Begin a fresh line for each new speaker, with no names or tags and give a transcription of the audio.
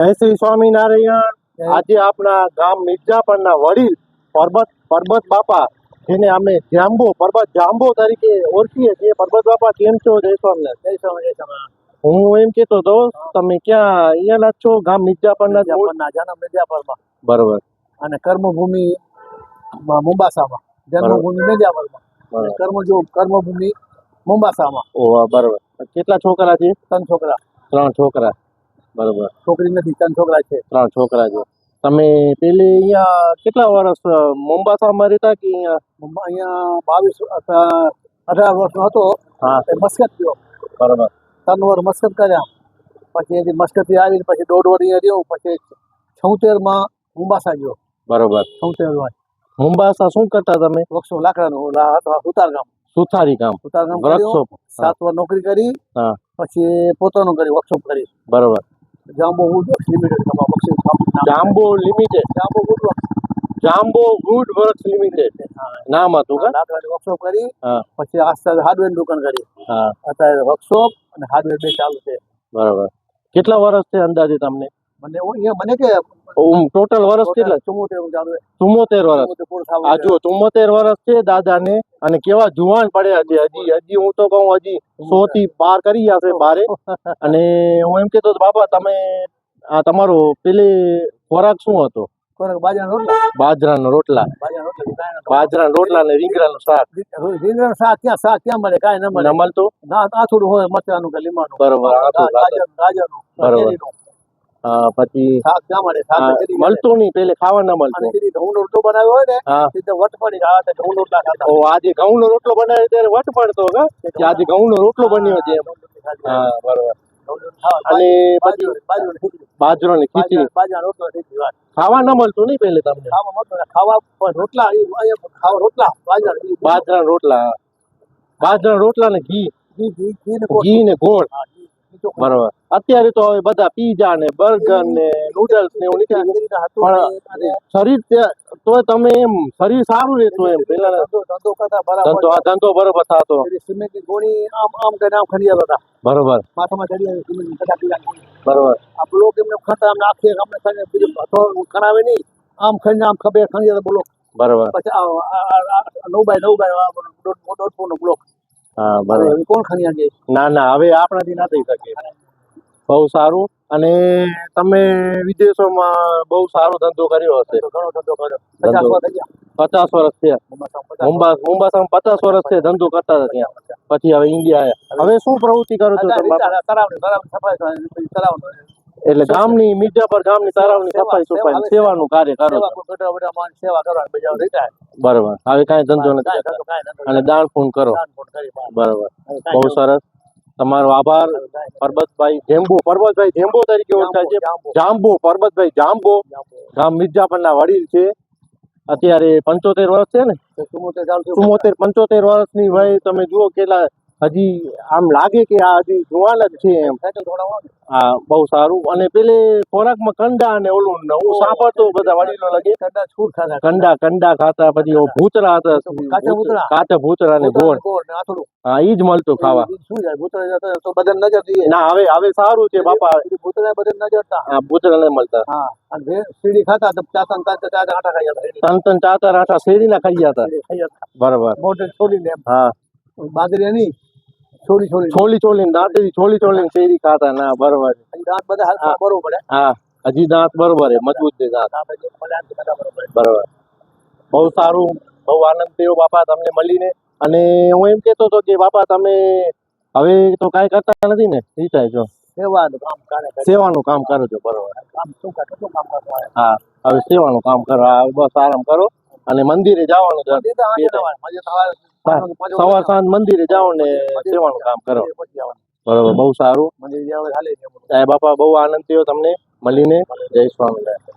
જય શ્રી સ્વામિનારાયણ। આજે આપણા ગામ મિર્જાપરના વડીલ પરબત બાપા, જેને અમે પર્વત જાંબો તરીકે ઓળખીએ છીએ। પરબત બાપા કેમ છો? જય સ્વામિનારાયણ।
જય સ્વામિનારાયણ।
હું એમ કેતો હતો, તમે ક્યાં અહીંયાના છો? ગામ મિર્જાપરના
જન્મ મિર્જાપરમાં,
બરોબર,
અને કર્મભૂમિ મુંબાસામાં। જન્મભૂમિ મિર્જાપરમાં, કર્મભૂમિ મુંબાસામાં।
ઓહ, બરોબર। કેટલા છોકરા છે?
3 છોકરા।
3 છોકરા, બરોબર।
છોકરી નથી, 3 છોકરા છે।
3 છોકરા છે। તમે પેલે અહીંયા કેટલા વર્ષ મુંબાસામાં રહેતા કે
અહીંયા 18 વર્ષનો હતો।
હા,
મસ્કત ગયો,
બરોબર,
3 વર્ષ મસ્કત કર્યા। પછી એથી મસ્કતથી આવીને પછી 1.5 વર્ષ અહીંયા રહ્યો। પછી 76માં મુંબાસા ગયો,
બરોબર।
76માં
મુંબાસા શું કરતા તમે?
વૃક્ષો લાકડાનું સુતારકામ
સુથારી કામ,
કર્યું।
વર્કશોપ।
7 વર્ષ નોકરી કરી,
હા,
પછી પોતાનું કર્યું, વર્કશોપ કરી।
બરોબર।
Jumbo Wood Works Limited,
Jumbo Limited,
Jumbo Wood Works
Jumbo Wood Works Limited નામ હતું કા?
લાકડાની વર્કશોપ કરી।
હા,
પછી આસ્તે હાર્ડવેર દુકાન કરી।
હા,
અત્યારે વર્કશોપ અને હાર્ડવેર બે ચાલુ છે।
બરોબર। કેટલા વર્ષ છે અંદાજે તમને?
મને કે
ટોટલ વર્ષ કેટલા?
74 ચાલુ છે।
74 વર્ષ।
74 પૂરું થવાનું
આ
છે।
જો 74 વર્ષ છે દાદાને, અને કેવા જુવાન પડ્યા છે। હજી હું તો કહું હજી 100 થી પાર કરી જશે બારે। અને હું એમ કેતો હતો, બાપા તમે આ તમારો પેલે ખોરાક શું હતો?
ખોરાક બાજરાના રોટલા,
બાજરાના રોટલા, બાજરાના રોટલા ને રીંગણાનું શાક।
રીંગણાનું શાક ક્યાં મળે? કાંઈ ન મળે।
ન મળતું?
ના, આથુડું હોય, મરચાનું કે લીંબાનું,
બરોબર,
ગાજરનું,
બરોબર।
કેરીનું
પછી
શાક ક્યાં મળે? શાક
મળતું નહીં, પેલે ખાવા ન મળતું।
ઘઉંનો રોટલો બનાવ્યો હોય ને,
હા,
સીધો વટ પડી આ ઘઉં રોટલા ખાતા।
ઓ આજે ઘઉંનો રોટલો બનાવ્યો ત્યારે વટ પડતો કે આજે ઘઉંનો રોટલો બન્યો છે એમ? હા, બરોબર। અને પછી બાજરાની ખીચડી,
બાજરાનો રોટલો ખીચડી વાત
ખાવા ન મળતું નહીં પેલે તમને?
ખાવા મળતો ને, ખાવા રોટલા અહીંયા ખાવા રોટલા
બાજરાના રોટલા, બાજરાના રોટલા ને ઘી, ઘી ને ગોળ, બરોબર। અત્યારે તો હવે બધા પીઝા ને બર્ગર ને નૂડલ્સ ને એવું નીકળી ગયું, પણ શરીર તો તમે એમ શરીર સારું રહેતું એમ પેલા
ધંધો કરતા બરાબર,
ધંધો બરોબર થતો,
સિમેન્ટની ગોળી આમ કરીને આમ ખંડિયા હતા,
બરોબર,
માથામાં ચડી સિમેન્ટ,
બરોબર।
આ બ્લોક એમને ખાતા અમને આખી અમને બીજું ખણાવે નહીં, આમ ખંડ આમ ખબર ખંડિયા બોલો,
બરોબર।
પછી 9 બાય 1.5 બ્લોક।
હા, બરોબર।
કોણ ખંડિયા છે?
ના, હવે આપણાથી ના થઈ શકે। બહુ સારું। અને તમે વિદેશોમાં બહુ સારો ધંધો કર્યો હશે?
ઘણો ધંધો કર્યો, 50 વર્ષ થઈ ગયા।
50 વર્ષ છે મુંબાસામાં, 50 વર્ષ છે ધંધો કરતા હતા ત્યાં, પછી હવે ઇન્ડિયા આવ્યા। હવે શું પ્રવૃત્તિ કરો છો તમે?
તળાવની સફાઈ,
એટલે ગામની મિર્જાપર ગામની તળાવની સફાઈ સફાઈ સેવાનું કાર્ય કરો છો?
સેવા કરવાની બીજા રીતે,
બરોબર। હવે કાંઈ ધંધો નથી કરતા અને દાન પૂણ કરો, બરોબર। બહુ સરસ, તમારો આભાર। પરબતભાઈ જેમ્બો તરીકે ઓળખાય છે, જાંબો, પરબતભાઈ જાંબો, ગામ મિર્જાપરના વડીલ છે। અત્યારે 75 વર્ષ છે ને? 75 વર્ષની વય તમે જુઓ કેટલા, હજી આમ લાગે કે આ હજી જુવાન જ છે એમ। હા, બહુ સારું। અને પેલે ખોરાકમાં કંડા અને ઓલું હું સાંભળતો બધા વડીલો લાગે કંડા ખાતા, પછી ભૂતરા હતા, કાચા ભૂતરા ને ગોળ, હા ઈ જ મળતું ખાવા। ના, હવે સારું છે બાપા,
ભૂતરા બધે ન જડતા,
હા ભૂતરા નહીં મળતા।
હા, અને સીડી ખાતા તો 4 આટા ખાઈ જતા,
3 આટા શેરીના ખાઈ ગયા હતા, બરોબર।
મોઢે છોડીને,
હા,
બાદરી નહીં,
છોલી છોલીને શેરી ખાતા, ના બરોબર।
દાંત બધા બરોબર પડે,
હા, હજી દાંત બરોબર મજબૂત છે દાંત, બરોબર। બહુ સારું, બહુ આનંદ થયો બાપા તમને મળીને। અને હું એમ કેતો હતો કે બાપા તમે હવે તો કાંઈ કરતા નથી ને? રિટાયર છો? સેવાનું કામ કરો છો, બરોબર। હા, હવે સેવાનું કામ કરો, બસ આરામ કરો અને મંદિરે જવાનું, સવાર સાંજ મંદિરે જાઓ ને સેવાનું કામ કરો, બરોબર। બહુ સારું બાપા, બહુ આનંદ થયો તમને મળીને। જય સ્વામિનારાયણ।